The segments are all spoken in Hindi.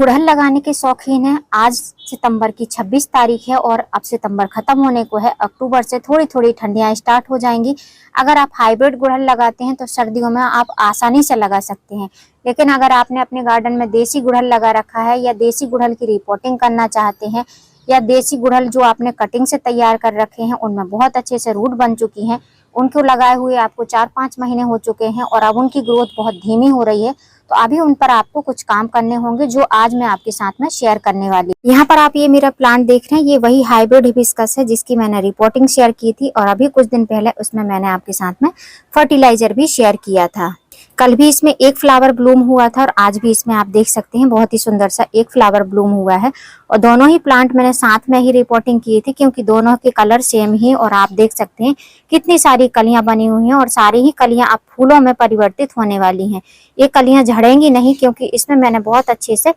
गुड़हल लगाने के शौकीन हैं, आज सितंबर की 26 तारीख है और अब सितंबर खत्म होने को है। अक्टूबर से थोड़ी थोड़ी ठंडियां स्टार्ट हो जाएंगी। अगर आप हाइब्रिड गुड़हल लगाते हैं तो सर्दियों में आप आसानी से लगा सकते हैं, लेकिन अगर आपने अपने गार्डन में देसी गुड़हल लगा रखा है या देसी गुड़हल की रिपोर्टिंग करना चाहते हैं या देसी गुड़हल जो आपने कटिंग से तैयार कर रखे हैं उनमें बहुत अच्छे से रूट बन चुकी हैं, उनको लगाए हुए आपको 4-5 महीने हो चुके हैं और अब उनकी ग्रोथ बहुत धीमी हो रही है, तो अभी उन पर आपको कुछ काम करने होंगे जो आज मैं आपके साथ में शेयर करने वाली हूँ। यहाँ पर आप ये मेरा प्लांट देख रहे हैं, ये वही हाइब्रिड हिबिस्कस है जिसकी मैंने रिपोर्टिंग शेयर की थी और अभी कुछ दिन पहले उसमें मैंने आपके साथ में फर्टिलाइजर भी शेयर किया था। कल भी इसमें एक फ्लावर ब्लूम हुआ था और आज भी इसमें आप देख सकते हैं बहुत ही सुंदर सा एक फ्लावर ब्लूम हुआ है। और दोनों ही प्लांट मैंने साथ में ही रिपोर्टिंग की थी क्योंकि दोनों के कलर सेम ही, और आप देख सकते हैं कितनी सारी कलियां बनी हुई हैं और सारी ही कलियां अब फूलों में परिवर्तित होने वाली हैं। ये कलियां झड़ेंगी नहीं क्योंकि इसमें मैंने बहुत अच्छे से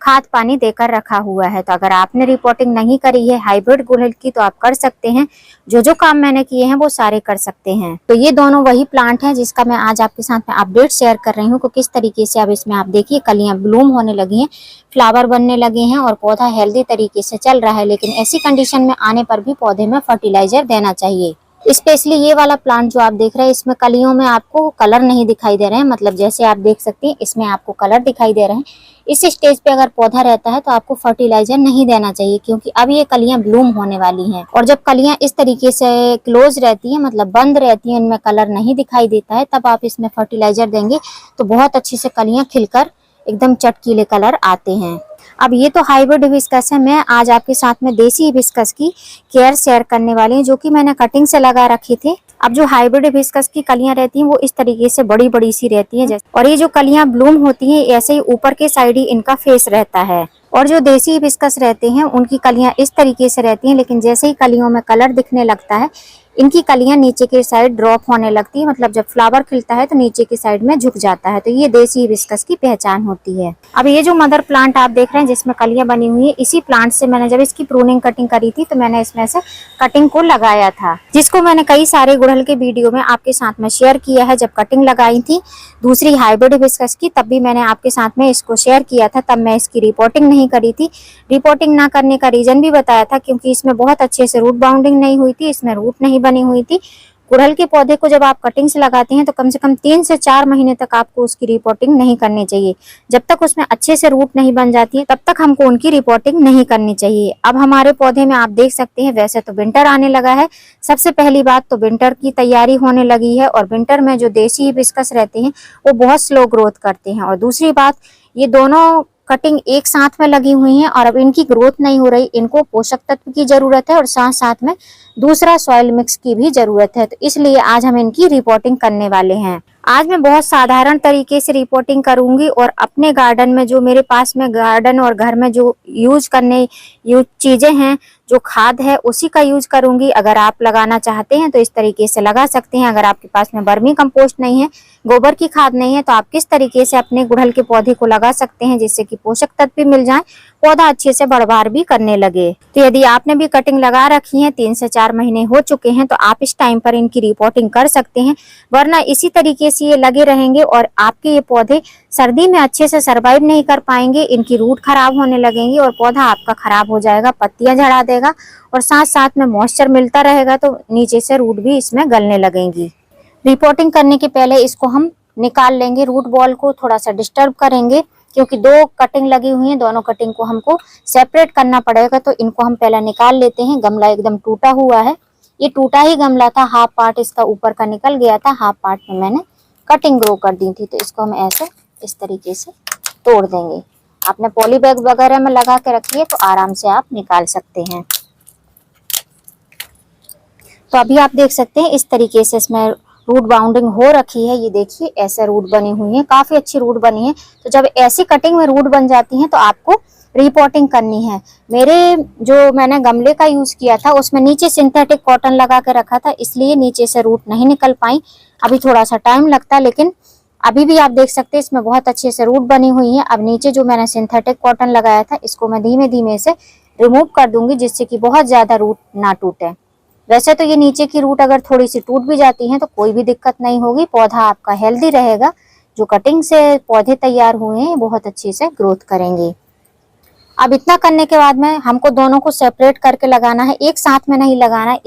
खाद पानी देकर रखा हुआ है। तो अगर आपने रिपोर्टिंग नहीं करी है हाइब्रिड गुड़हल की तो आप कर सकते हैं, जो जो काम मैंने किए हैं वो सारे कर सकते हैं। तो ये दोनों वही प्लांट हैं जिसका मैं आज आपके साथ में अपडेट शेयर कर रही हूँ कि किस तरीके से अब इसमें आप देखिए कलियां ब्लूम होने लगी हैं, फ्लावर बनने लगे हैं और पौधा हेल्दी तरीके से चल रहा है। लेकिन ऐसी कंडीशन में आने पर भी पौधे में फर्टिलाइजर देना चाहिए। स्पेशली ये वाला प्लांट जो आप देख रहे हैं इसमें कलियों में आपको कलर नहीं दिखाई दे रहे हैं, मतलब जैसे आप देख सकते हैं इसमें आपको कलर दिखाई दे रहे हैं। इस स्टेज पे अगर पौधा रहता है तो आपको फर्टिलाइजर नहीं देना चाहिए क्योंकि अब ये कलियां ब्लूम होने वाली हैं। और जब कलियां इस तरीके से क्लोज रहती हैं, मतलब बंद रहती हैं, इनमें कलर नहीं दिखाई देता है, तब आप इसमें फर्टिलाइजर देंगे तो बहुत अच्छे से कलियां खिलकर एकदम चटकीले कलर आते हैं। अब ये तो हाइब्रिड हिबिस्कस है, मैं आज आपके साथ में देसी हिबिस्कस की केयर शेयर करने वाली हूँ जो कि मैंने कटिंग से लगा रखी थी। अब जो हाइब्रिड हिबिस्कस की कलियां रहती हैं वो इस तरीके से बड़ी बड़ी सी रहती हैं जैसे, और ये जो कलियां ब्लूम होती हैं ऐसे ही ऊपर के साइड ही इनका फेस रहता है। और जो देसी हिबिस्कस रहते हैं उनकी कलियां इस तरीके से रहती हैं, लेकिन जैसे ही कलियों में कलर दिखने लगता है इनकी कलियां नीचे के साइड ड्रॉप होने लगती है, मतलब जब फ्लावर खिलता है तो नीचे की साइड में झुक जाता है। तो ये देसी हिबिस्कस की पहचान होती है। अब ये जो मदर प्लांट आप देख रहे हैं जिसमें कलियां बनी हुई है, इसी प्लांट से मैंने जब इसकी प्रूनिंग कटिंग करी थी तो मैंने इसमें से कटिंग को लगाया था, जिसको मैंने कई सारे गुड़हल के वीडियो में आपके साथ में शेयर किया है। जब कटिंग लगाई थी दूसरी हाइब्रिड हिबिस्कस की तब भी मैंने आपके साथ में इसको शेयर किया था, तब मैं इसकी रिपोर्टिंग नहीं करी थी। रिपोर्टिंग ना करने का रीजन भी बताया था क्योंकि इसमें बहुत अच्छे से रूट बाउंडिंग नहीं हुई थी, इसमें रूट नहीं बनी हुई थी। गुड़हल के पौधे को जब आप कटिंग से लगाते हैं तो कम से कम 3 से 4 महीने तक आपको उसकी रिपोर्टिंग नहीं करनी चाहिए। जब तक उसमें अच्छे से रूट नहीं बन जाती है तब तक हमको उनकी रिपोर्टिंग नहीं करनी चाहिए। अब हमारे पौधे में आप देख सकते हैं वैसे तो विंटर आने लगा है, सबसे पहली बात तो विंटर की तैयारी होने लगी है और विंटर में जो देसी हिबिस्कस रहते हैं वो बहुत स्लो ग्रोथ करते हैं। और दूसरी बात, ये दोनों कटिंग एक साथ में लगी हुई हैं और अब इनकी ग्रोथ नहीं हो रही, इनको पोषक तत्व की जरूरत है और साथ साथ में दूसरा सॉइल मिक्स की भी जरूरत है। तो इसलिए आज हम इनकी रिपोर्टिंग करने वाले हैं। आज मैं बहुत साधारण तरीके से रिपोर्टिंग करूंगी और अपने गार्डन में जो मेरे पास में गार्डन और घर में जो यूज चीजें हैं, जो खाद है उसी का यूज करूंगी। अगर आप लगाना चाहते हैं तो इस तरीके से लगा सकते हैं। अगर आपके पास में वर्मी कंपोस्ट नहीं है, गोबर की खाद नहीं है, तो आप किस तरीके से अपने गुड़हल के पौधे को लगा सकते हैं जिससे कि पोषक तत्व भी मिल जाए, पौधा अच्छे से बढ़वार भी करने लगे। तो यदि आपने भी कटिंग लगा रखी है, 3 से 4 महीने हो चुके हैं, तो आप इस टाइम पर इनकी रिपोर्टिंग कर सकते हैं, वरना इसी तरीके से ये लगे रहेंगे और आपके ये पौधे सर्दी में अच्छे से सरवाइव नहीं कर पाएंगे, इनकी रूट खराब होने लगेंगी और पौधा आपका खराब हो जाएगा, पत्तियां झड़ा देगा और साथ साथ में मॉइस्चर मिलता रहेगा तो नीचे से रूट भी इसमें गलने लगेंगी। रिपोर्टिंग करने के पहले इसको हम निकाल लेंगे, रूट बॉल को थोड़ा सा डिस्टर्ब करेंगे क्योंकि 2 कटिंग लगी हुई हैं, दोनों कटिंग को हमको सेपरेट करना पड़ेगा। तो इनको हम पहले निकाल लेते हैं। गमला एकदम टूटा हुआ है, ये टूटा ही गमला था, हाफ पार्ट इसका ऊपर का निकल गया था, हाफ पार्ट में मैंने कटिंग ग्रो कर दी थी। तो इसको हम ऐसे इस तरीके से तोड़ देंगे। आपने पॉली बैग वगैरह में लगा के रखिए तो आराम से आप निकाल सकते हैं। तो अभी आप देख सकते हैं इस तरीके से इसमें रूट बाउंडिंग हो रखी है। ये देखिए ऐसे रूट बनी हुई है, काफी अच्छी रूट बनी है। तो जब ऐसी कटिंग में रूट बन जाती हैं तो आपको रिपोर्टिंग करनी है। मेरे जो मैंने गमले का यूज किया था उसमें नीचे सिंथेटिक कॉटन लगा के रखा था, इसलिए नीचे से रूट नहीं निकल पाई। अभी थोड़ा सा टाइम लगता है, लेकिन अभी भी आप देख सकते हैं इसमें बहुत अच्छे से रूट बनी हुई है। अब नीचे जो मैंने सिंथेटिक कॉटन लगाया था इसको मैं धीमे धीमे से रिमूव कर दूंगी जिससे कि बहुत ज्यादा रूट ना टूटे। वैसे तो ये नीचे की रूट अगर थोड़ी सी टूट भी जाती है तो कोई भी दिक्कत नहीं होगी, पौधा आपका हेल्दी रहेगा। जो कटिंग से पौधे तैयार हुए हैं बहुत अच्छे से ग्रोथ करेंगे। अब इतना करने के बाद में हमको दोनों को सेपरेट करके लगाना है, एक साथ में नहीं लगाना है।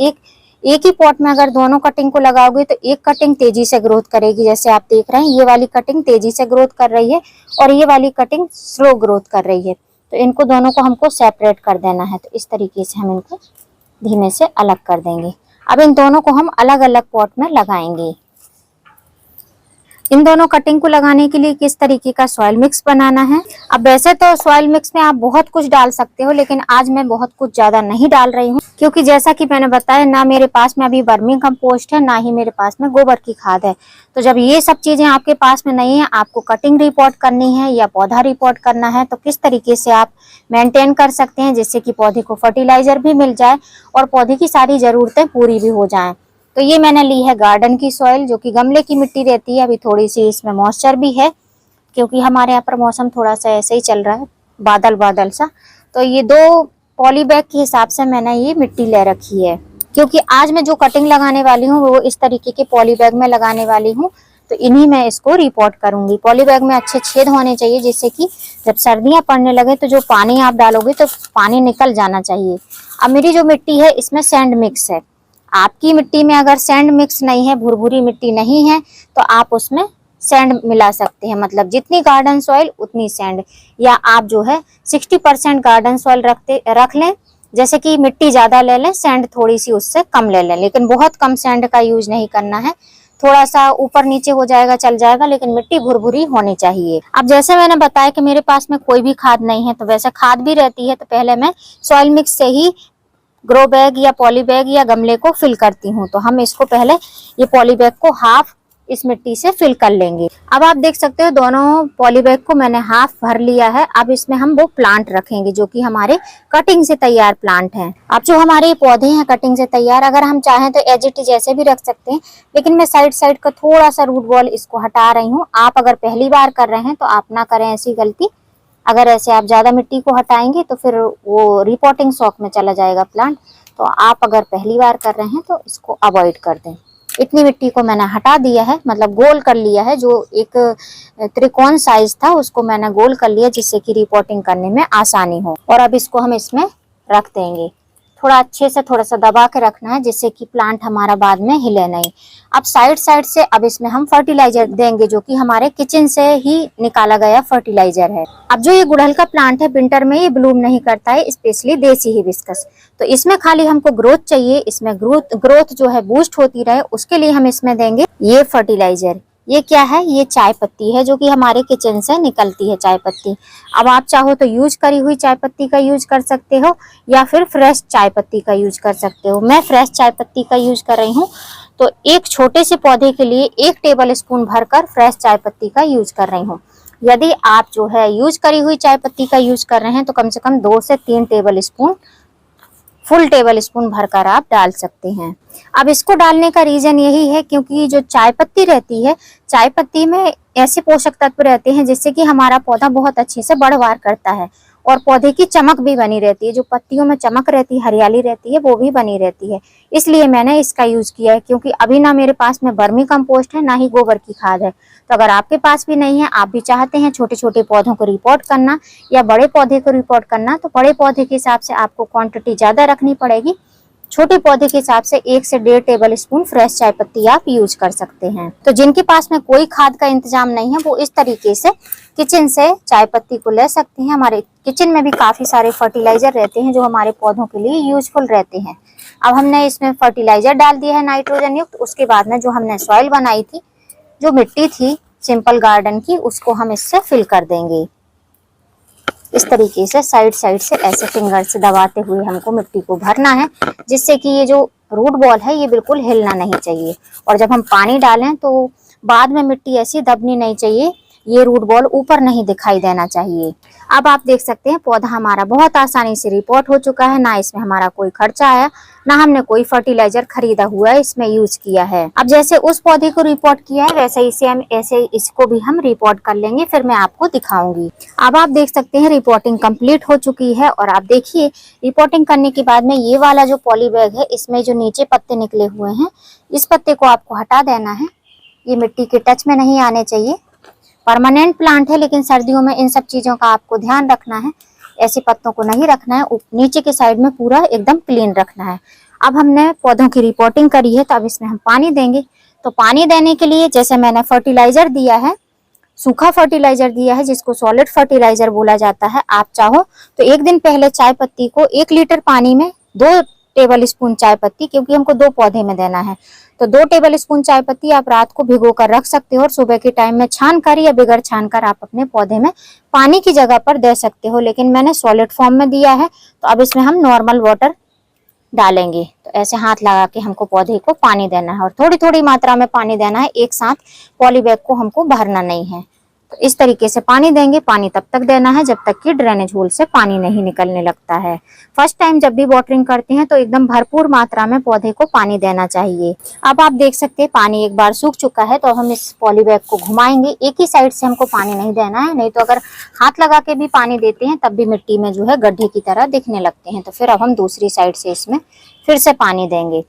एक ही पॉट में अगर दोनों कटिंग को लगाओगे तो एक कटिंग तेजी से ग्रोथ करेगी, जैसे आप देख रहे हैं ये वाली कटिंग तेजी से ग्रोथ कर रही है और ये वाली कटिंग स्लो ग्रोथ कर रही है। तो इनको दोनों को हमको सेपरेट कर देना है। तो इस तरीके से हम इनको धीमे से अलग कर देंगे। अब इन दोनों को हम अलग अलग पॉट में लगाएंगे। इन दोनों कटिंग को लगाने के लिए किस तरीके का सॉइल मिक्स बनाना है। अब वैसे तो सॉइल मिक्स में आप बहुत कुछ डाल सकते हो, लेकिन आज मैं बहुत कुछ ज्यादा नहीं डाल रही हूँ, क्योंकि जैसा कि मैंने बताया ना मेरे पास में अभी वर्मी कंपोस्ट है, ना ही मेरे पास में गोबर की खाद है। तो जब ये सब चीजें आपके पास में नहीं है, आपको कटिंग रिपोर्ट करनी है या पौधा रिपोर्ट करना है, तो किस तरीके से आप मेंटेन कर सकते हैं जिससे कि पौधे को फर्टिलाइजर भी मिल जाए और पौधे की सारी जरूरतें पूरी भी हो जाएं। तो ये मैंने ली है गार्डन की सॉइल, जो कि गमले की मिट्टी रहती है। अभी थोड़ी सी इसमें मॉइस्चर भी है, क्योंकि हमारे यहाँ पर मौसम थोड़ा सा ऐसे ही चल रहा है, बादल बादल सा। तो ये 2 पॉली बैग के हिसाब से मैंने ये मिट्टी ले रखी है, क्योंकि आज मैं जो कटिंग लगाने वाली हूँ वो इस तरीके के पॉली बैग में लगाने वाली हूँ। तो इन्हीं में इसको रिपोर्ट करूंगी। पॉली बैग में अच्छे छेद होने चाहिए, जिससे कि जब सर्दियां पड़ने लगे तो जो पानी आप डालोगे तो पानी निकल जाना चाहिए। अब मेरी जो मिट्टी है इसमें सैंड मिक्स है। आपकी मिट्टी में अगर सैंड मिक्स नहीं है, भुरभुरी मिट्टी नहीं है, तो आप उसमें सैंड मिला सकते हैं। मतलब जितनी गार्डन सॉइल उतनी सैंड, या आप जो है 60% गार्डन सॉइल रख लें। जैसे कि मिट्टी ज्यादा ले लें, सैंड थोड़ी सी उससे कम ले लें, लेकिन बहुत कम सैंड का यूज नहीं करना है। थोड़ा सा ऊपर नीचे हो जाएगा चल जाएगा, लेकिन मिट्टी भुरभुरी होनी चाहिए। अब जैसे मैंने बताया कि मेरे पास में कोई भी खाद नहीं है, तो वैसे खाद भी रहती है, तो पहले मैं सॉइल मिक्स से ही ग्रो बैग या पॉली बैग या गमले को फिल करती हूँ। तो हम इसको पहले ये पॉली बैग को हाफ इस मिट्टी से फिल कर लेंगे। अब आप देख सकते हो दोनों पॉली बैग को मैंने हाफ भर लिया है। अब इसमें हम वो प्लांट रखेंगे जो कि हमारे कटिंग से तैयार प्लांट हैं। अब जो हमारे पौधे हैं कटिंग से तैयार, अगर हम चाहें तो एज इट इज ऐसे भी रख सकते हैं, लेकिन मैं साइड साइड का थोड़ा सा रूट बॉल इसको हटा रही हूँ। आप अगर पहली बार कर रहे हैं तो आप ना करें ऐसी गलती। अगर ऐसे आप ज्यादा मिट्टी को हटाएंगे तो फिर वो रिपोर्टिंग शॉक में चला जाएगा प्लांट। तो आप अगर पहली बार कर रहे हैं तो इसको अवॉइड कर दें। इतनी मिट्टी को मैंने हटा दिया है, मतलब गोल कर लिया है। जो एक त्रिकोण साइज था उसको मैंने गोल कर लिया, जिससे कि रिपोर्टिंग करने में आसानी हो। और अब इसको हम इसमें रख देंगे। थोड़ा अच्छे से थोड़ा सा दबा के रखना है, जिससे कि प्लांट हमारा बाद में हिले नहीं। अब साइड साइड से अब इसमें हम फर्टिलाइजर देंगे, जो कि हमारे किचन से ही निकाला गया फर्टिलाइजर है। अब जो ये गुड़हल का प्लांट है विंटर में ये ब्लूम नहीं करता है, स्पेशली देसी हिबिस्कस। तो इसमें खाली हमको ग्रोथ चाहिए, इसमें ग्रोथ जो है बूस्ट होती रहे, उसके लिए हम इसमें देंगे ये फर्टिलाइजर। ये क्या है? ये चाय पत्ती है, जो कि हमारे किचन से निकलती है चाय पत्ती। अब आप चाहो तो यूज करी हुई चाय पत्ती का यूज कर सकते हो, या फिर फ्रेश चाय पत्ती का यूज कर सकते हो। मैं फ्रेश चाय पत्ती का यूज कर रही हूँ। तो एक छोटे से पौधे के लिए 1 टेबल स्पून भरकर फ्रेश चाय पत्ती का यूज कर रही हूँ। यदि आप जो है यूज करी हुई चाय पत्ती का यूज कर रहे हैं तो कम से कम 2 से 3 table spoon, full table spoon भरकर आप डाल सकते हैं। अब इसको डालने का रीजन यही है क्योंकि जो चाय पत्ती रहती है, चाय पत्ती में ऐसे पोषक तत्व रहते हैं जिससे कि हमारा पौधा बहुत अच्छे से बढ़वार करता है और पौधे की चमक भी बनी रहती है। जो पत्तियों में चमक रहती है, हरियाली रहती है, वो भी बनी रहती है। इसलिए मैंने इसका यूज किया है, क्योंकि अभी ना मेरे पास में वर्मी कंपोस्ट है, ना ही गोबर की खाद है। तो अगर आपके पास भी नहीं है, आप भी चाहते हैं छोटे छोटे पौधों को रिपोर्ट करना या बड़े पौधे को रिपोर्ट करना, तो बड़े पौधे के हिसाब से आपको क्वांटिटी ज्यादा रखनी पड़ेगी। छोटे पौधे के हिसाब से 1 से 1.5 टेबल स्पून फ्रेश चाय पत्ती आप यूज कर सकते हैं। तो जिनके पास में कोई खाद का इंतजाम नहीं है, वो इस तरीके से किचन से चाय पत्ती को ले सकते हैं। हमारे किचन में भी काफी सारे फर्टिलाइजर रहते हैं जो हमारे पौधों के लिए यूजफुल रहते हैं। अब हमने इसमें फर्टिलाइजर डाल दिया है नाइट्रोजन युक्त। उसके बाद में जो हमने सॉइल बनाई थी, जो मिट्टी थी सिंपल गार्डन की, उसको हम इससे फिल कर देंगे। इस तरीके से साइड साइड से ऐसे फिंगर से दबाते हुए हमको मिट्टी को भरना है, जिससे कि ये जो रूट बॉल है ये बिल्कुल हिलना नहीं चाहिए। और जब हम पानी डालें तो बाद में मिट्टी ऐसी दबनी नहीं चाहिए, ये रूट बॉल ऊपर नहीं दिखाई देना चाहिए। अब आप देख सकते हैं पौधा हमारा बहुत आसानी से रिपोर्ट हो चुका है। ना इसमें हमारा कोई खर्चा आया, ना हमने कोई फर्टिलाइजर खरीदा हुआ है इसमें यूज किया है। अब जैसे उस पौधे को रिपोर्ट किया है, वैसे इसे हम ऐसे इसको भी हम रिपोर्ट कर लेंगे, फिर मैं आपको दिखाऊंगी। अब आप देख सकते हैं रिपोर्टिंग कंप्लीट हो चुकी है। और आप देखिए रिपोर्टिंग करने के बाद में ये वाला जो पॉली बैग है, इसमें जो नीचे पत्ते निकले हुए हैं, इस पत्ते को आपको हटा देना है। ये मिट्टी के टच में नहीं आने चाहिए। परमानेंट प्लांट है, लेकिन सर्दियों में इन सब चीजों का आपको ध्यान रखना है। ऐसे पत्तों को नहीं रखना है, नीचे के साइड में पूरा एकदम क्लीन रखना है। अब हमने पौधों की रिपोर्टिंग करी है तो अब इसमें हम पानी देंगे। तो पानी देने के लिए जैसे मैंने फर्टिलाइजर दिया है, सूखा फर्टिलाइजर दिया है जिसको सॉलिड फर्टिलाइजर बोला जाता है। आप चाहो तो एक दिन पहले चाय पत्ती को 1 लीटर पानी में 2 टेबल स्पून चाय पत्ती, क्योंकि हमको 2 पौधे में देना है, तो 2 टेबल स्पून चाय पत्ती आप रात को भिगो कर रख सकते हो और सुबह के टाइम में छान कर या बिगड़ छान कर आप अपने पौधे में पानी की जगह पर दे सकते हो। लेकिन मैंने सॉलिड फॉर्म में दिया है तो अब इसमें हम नॉर्मल वाटर डालेंगे। तो ऐसे हाथ लगा के हमको पौधे को पानी देना है और थोड़ी थोड़ी मात्रा में पानी देना है, एक साथ पॉली बैग को हमको भरना नहीं है। तो इस तरीके से पानी देंगे। पानी तब तक देना है जब तक कि ड्रेनेज होल से पानी नहीं निकलने लगता है। फर्स्ट टाइम जब भी वाटरिंग करते हैं तो एकदम भरपूर मात्रा में पौधे को पानी देना चाहिए। अब आप देख सकते हैं पानी एक बार सूख चुका है, तो हम इस पॉली बैग को घुमाएंगे। एक ही साइड से हमको पानी नहीं देना है, नहीं तो अगर हाथ लगा के भी पानी देते हैं तब भी मिट्टी में जो है गड्ढे की तरह दिखने लगते हैं। तो फिर अब हम दूसरी साइड से इसमें फिर से पानी देंगे।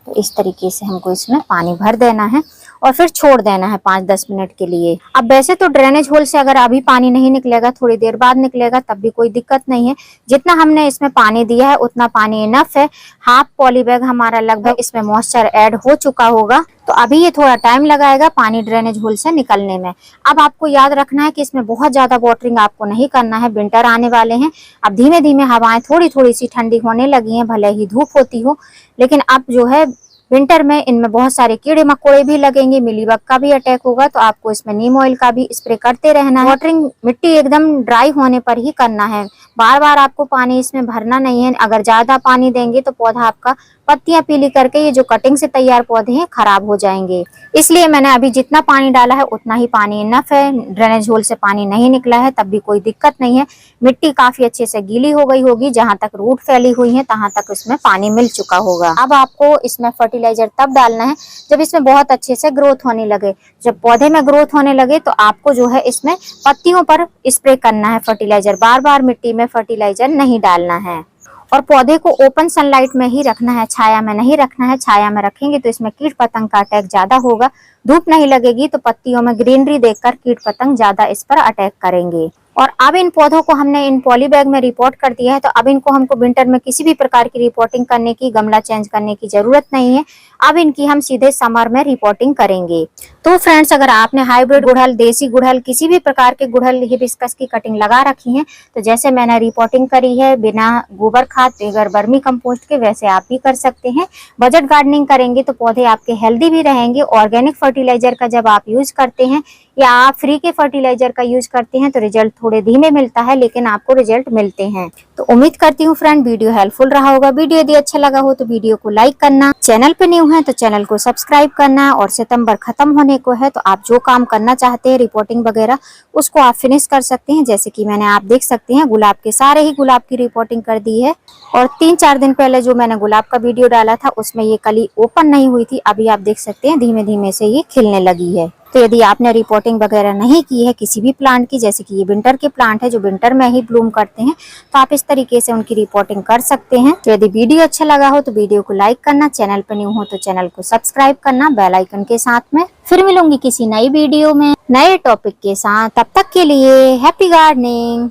तो इस तरीके से हमको इसमें पानी भर देना है और फिर छोड़ देना है 5-10 मिनट के लिए। अब वैसे तो ड्रेनेज होल से अगर अभी पानी नहीं निकलेगा, थोड़ी देर बाद निकलेगा, तब भी कोई दिक्कत नहीं है। जितना हमने इसमें पानी दिया है उतना पानी इनफ है। हाफ पॉली बैग हमारा लगभग इसमें मॉइस्चर ऐड हो चुका होगा, तो अभी ये थोड़ा टाइम लगाएगा पानी ड्रेनेज होल से निकलने में। अब आपको याद रखना है कि इसमें बहुत ज्यादा वाटरिंग आपको नहीं करना है, विंटर आने वाले हैं। अब धीमे धीमे हवाएं थोड़ी थोड़ी सी ठंडी होने लगी हैं, भले ही धूप होती हो, लेकिन अब जो है विंटर में इनमें बहुत सारे कीड़े मकोड़े भी लगेंगे, मिलीबग का भी अटैक होगा, तो आपको इसमें नीम ऑयल का भी स्प्रे करते रहना है। वाटरिंग मिट्टी एकदम ड्राई होने पर ही करना है, बार बार आपको पानी इसमें भरना नहीं है। अगर ज्यादा पानी देंगे तो पौधा आपका पत्तियां पीली करके ये जो कटिंग से तैयार पौधे हैं खराब हो जाएंगे। इसलिए मैंने अभी जितना पानी डाला है उतना ही पानी इनफ है। ड्रेनेज होल से पानी नहीं निकला है तब भी कोई दिक्कत नहीं है। मिट्टी काफी अच्छे से गीली हो गई होगी, जहां तक रूट फैली हुई है तहां तक इसमें पानी मिल चुका होगा। अब आपको इसमें फर्टिलाइजर तब डालना है जब इसमें बहुत अच्छे से ग्रोथ होने लगे। जब पौधे में ग्रोथ होने लगे तो आपको जो है इसमें पत्तियों पर स्प्रे करना है फर्टिलाइजर, बार बार मिट्टी में फर्टिलाइजर नहीं डालना है। और पौधे को ओपन सनलाइट में ही रखना है, छाया में नहीं रखना है। छाया में रखेंगे तो इसमें कीट पतंग का अटैक ज्यादा होगा। धूप नहीं लगेगी तो पत्तियों में ग्रीनरी देखकर कीट पतंग ज्यादा इस पर अटैक करेंगे। और अब इन पौधों को हमने इन पॉली बैग में रिपोर्ट कर दिया है, तो अब इनको हमको विंटर में किसी भी प्रकार की रिपोर्टिंग करने की, गमला चेंज करने की जरूरत नहीं है। अब इनकी हम सीधे समर में रिपोर्टिंग करेंगे। तो फ्रेंड्स, अगर आपने हाइब्रिड गुड़हल, देसी गुड़हल, किसी भी प्रकार के गुड़हल हिबिस्कस की कटिंग लगा रखी है, तो जैसे मैंने रिपोर्टिंग करी है बिना गोबर खाद, बगैर वर्मी कंपोस्ट के, वैसे आप भी कर सकते हैं। बजट गार्डनिंग करेंगे तो पौधे आपके हेल्दी भी रहेंगे। ऑर्गेनिक फर्टिलाइजर का जब आप यूज करते हैं या आप फ्री के फर्टिलाइजर का यूज करते हैं तो रिजल्ट थोड़े धीमे मिलता है, लेकिन आपको रिजल्ट मिलते हैं। तो उम्मीद करती हूँ फ्रेंड वीडियो हेल्पफुल रहा होगा। वीडियो यदि अच्छा लगा हो तो वीडियो को लाइक करना, चैनल पे न्यू है तो चैनल को सब्सक्राइब करना। और सितंबर खत्म होने को है तो आप जो काम करना चाहते हैं रिपोर्टिंग वगैरह, उसको आप फिनिश कर सकते हैं। जैसे कि मैंने, आप देख सकते हैं, गुलाब के सारे ही गुलाब की रिपोर्टिंग कर दी है। और 3-4 दिन पहले जो मैंने गुलाब का वीडियो डाला था उसमें ये कली ओपन नहीं हुई थी, अभी आप देख सकते हैं धीमे धीमे से ये खिलने लगी है। तो यदि आपने रिपोर्टिंग वगैरह नहीं की है किसी भी प्लांट की, जैसे कि ये विंटर के प्लांट है जो विंटर में ही ब्लूम करते हैं, तो आप इस तरीके से उनकी रिपोर्टिंग कर सकते हैं। तो यदि वीडियो अच्छा लगा हो तो वीडियो को लाइक करना, चैनल पर न्यू हो तो चैनल को सब्सक्राइब करना बेल आइकन के साथ में। फिर मिलूंगी किसी नई वीडियो में नए टॉपिक के साथ, तब तक के लिए हैप्पी गार्डनिंग।